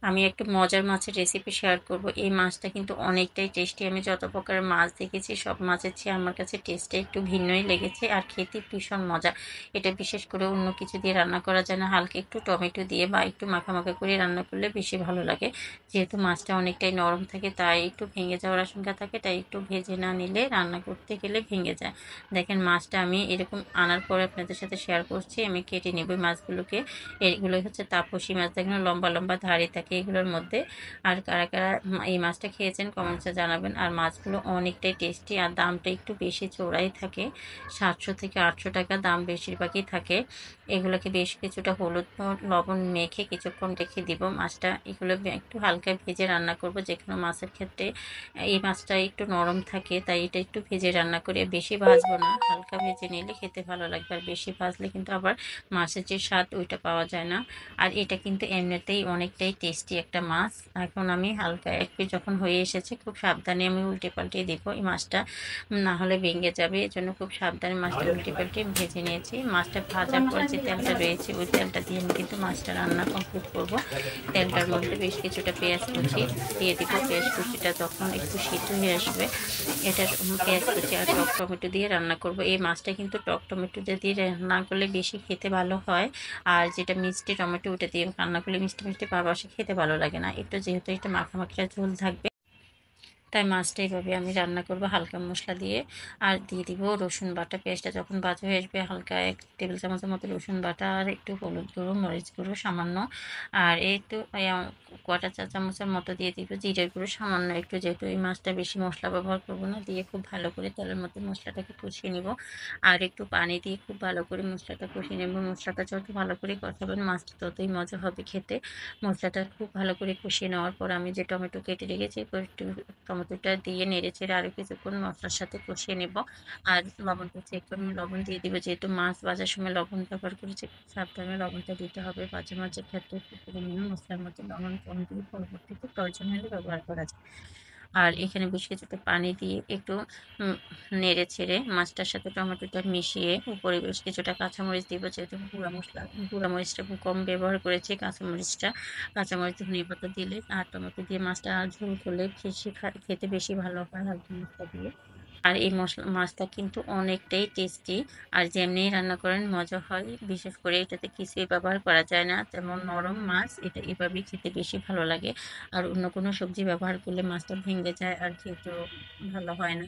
আমি একটু মজার মাছের রেসিপি শেয়ার করব। এই মাছটা কিন্তু অনেকটাই টেস্টি। আমি যত প্রকারের মাছ দেখেছি সব মাছের চেয়ে আমার কাছে টেস্টটা একটু ভিন্নই লেগেছে, আর খেতে ভীষণ মজা। এটা বিশেষ করে অন্য কিছু দিয়ে রান্না করা যায় না, হালকা একটু টমেটো দিয়ে বা একটু মাখা মাখা করে রান্না করলে বেশি ভালো লাগে। যেহেতু মাছটা অনেকটাই নরম থাকে তাই একটু ভেঙে যাওয়ার আশঙ্কা থাকে, তাই একটু ভেজে না নিলে রান্না করতে গেলে ভেঙে যায়। দেখেন মাছটা আমি এরকম আনার পরে আপনাদের সাথে শেয়ার করছি। আমি কেটে নেব মাছগুলোকে। এগুলো হচ্ছে তাপসী মাছ, দেখেন লম্বা লম্বা ধারে থাকে এগুলোর মধ্যে। আর কারা কারা এই মাছটা খেয়েছেন কমেন্টসে জানাবেন। আর মাছগুলো অনেকটাই টেস্টি, আর দামটা একটু বেশি চড়াই থাকে, 700 থেকে 800 টাকা দাম বেশিরভাগই থাকে। এগুলোকে বেশ কিছুটা হলুদ লবণ মেখে কিছুক্ষণ রেখে দিব মাছটা। এগুলো একটু হালকা ভেজে রান্না করব, যে কোনো মাছের ক্ষেত্রে এই মাছটা একটু নরম থাকে তাই এটা একটু ভেজে রান্না করে, বেশি ভাজবো না, হালকা ভেজে নিলে খেতে ভালো লাগবে। আর বেশি ভাজলে কিন্তু আবার মাছের যে স্বাদ ওইটা পাওয়া যায় না। আর এটা কিন্তু এমনিতেই অনেকটাই টেস্টি একটা মাছ। এখন আমি হালকা একটু যখন হয়ে এসেছে খুব সাবধানে আমি উল্টে পাল্টে দিব। এই মাছটা না হলে ভেঙে যাবে, এই জন্য খুব সাবধানে মাছটা উল্টে পাল্টে ভেজে নিয়েছি। মাছটা ভাজার পর যে তেলটা রয়েছে ওই তেলটা দিয়ে আমি কিন্তু মাছটা রান্না কমপ্লিট করব। তেলটার মধ্যে বেশ কিছুটা পেঁয়াজ কুচি দিয়ে দিব। পেঁয়াজ কুচিটা যখন একটু সিদ্ধ হয়ে আসবে, এটা পেঁয়াজ কুচি আর টক টমেটো দিয়ে রান্না করব। এই মাছটা কিন্তু টক টমেটো দিয়ে রান্না করলে বেশি খেতে ভালো হয়। আর যেটা মিষ্টি টমেটো ওটা দিয়ে রান্না করলে মিষ্টি মিষ্টি ভাব আসে, খেতে ভালো লাগে না। একটু যেহেতু এটা মাখা মাখা ঝোল থাকবে তাই মাছটা এইভাবে আমি রান্না করব হালকা মশলা দিয়ে। আর দিয়ে দিব রসুন বাটা। পেঁয়াজটা যখন ভাজা হয়ে আসবে হালকা 1 টেবিল চামচের মতো রসুন বাটা, আর একটু হলুদ গুঁড়ো মরিচ গুঁড়ো সামান্য, আর একটু কোয়াটার চা চামচের মতো দিয়ে দিব জিরের গুঁড়ো সামান্য একটু। যেহেতু এই মাছটা বেশি মশলা ব্যবহার করবো না, দিয়ে খুব ভালো করে তেলের মধ্যে মশলাটাকে কষিয়ে নিব। আর একটু পানি দিয়ে খুব ভালো করে মশলাটা কষিয়ে নেব। মশলাটা যত ভালো করে কষাবেন মাছটা ততই মজা হবে খেতে। মশলাটা খুব ভালো করে কষিয়ে নেওয়ার পর আমি যে টমেটো কেটে রেখেছি টমেটোটা দিয়ে নেড়েচেড়ে আরও কিছুক্ষণ মশলার সাথে কষিয়ে নেব। আর লবণটা চেক করে লবণ দিয়ে দিব। যেহেতু মাছ ভাজার সময় লবণ ব্যবহার করেছি, সাবধানে লবণটা দিতে হবে। ভাজা মাছের ক্ষেত্রে একটু পরিমাণে মশলার মধ্যে লবণ কম দিয়ে পরবর্তীতে প্রয়োজন হলে ব্যবহার করা যায়। আর এখানে বেশ কিছুটা পানি দিয়ে একটু নেড়ে ছেড়ে মাছটার সাথে টমেটোটা মিশিয়ে উপরে বেশ কিছুটা কাঁচামরিচ দিব। যেহেতু গুঁড়া মরিচটা খুব কম ব্যবহার করেছি, কাঁচামরিচ ধনিয়া পাতা দিলে আর টমেটো দিয়ে মাছটা ঝোল করলে বেশি খেতে বেশি ভালো হয় হালকা মশলা দিয়ে। আর এই মাছটা কিন্তু অনেকটাই টেস্টি, আর যেমনি রান্না করেন মজা হয়। বিশেষ করে এটাতে কিছুই ব্যবহার করা যায় না, তেমন নরম মাছ, এটা এভাবেই খেতে বেশি ভালো লাগে। আর অন্য কোনো সবজি ব্যবহার করলে মাছটা ভেঙে যায় আর খেতেও ভালো হয় না।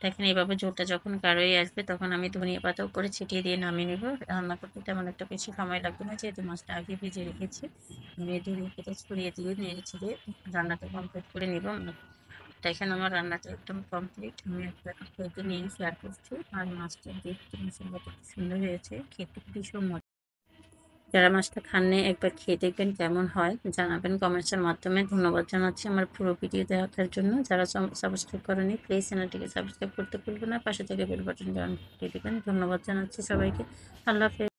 দেখেন এইভাবে ঝোলটা যখন গাঢ় আসবে তখন আমি ধনিয়া পাতা উপরে ছিটিয়ে দিয়ে নামিয়ে নেব। রান্না করতে তেমন একটা বেশি সময় লাগবে না, যেহেতু মাছটা আগে ভেজে রেখেছি। আমি ধনিয়া পাতা ছড়িয়ে দিয়ে নেড়ে ছেড়ে রান্নাটা কমপ্লিট করে নেব। দেখেন আমার রান্নাটা একদম কমপ্লিট। আমি একটা প্লেটে নিয়ে শেয়ার করছি। আর মাছটা দেখতে মশলাটা খুব সুন্দর হয়েছে, খেতে ভীষণ মজা। যারা মাছটা খাননি একবার খেয়ে দেখবেন কেমন হয়, জানাবেন কমেন্টসের মাধ্যমে। ধন্যবাদ জানাচ্ছি আমার পুরো ভিডিও দেখার জন্য। যারা সাবস্ক্রাইব করেনি প্লিজ চ্যানেলটিকে সাবস্ক্রাইব করতে ভুলবেন না, পাশে থেকে বেল বাটন অন করে দেবেন। ধন্যবাদ জানাচ্ছি সবাইকে। আল্লাহ হাফেজ।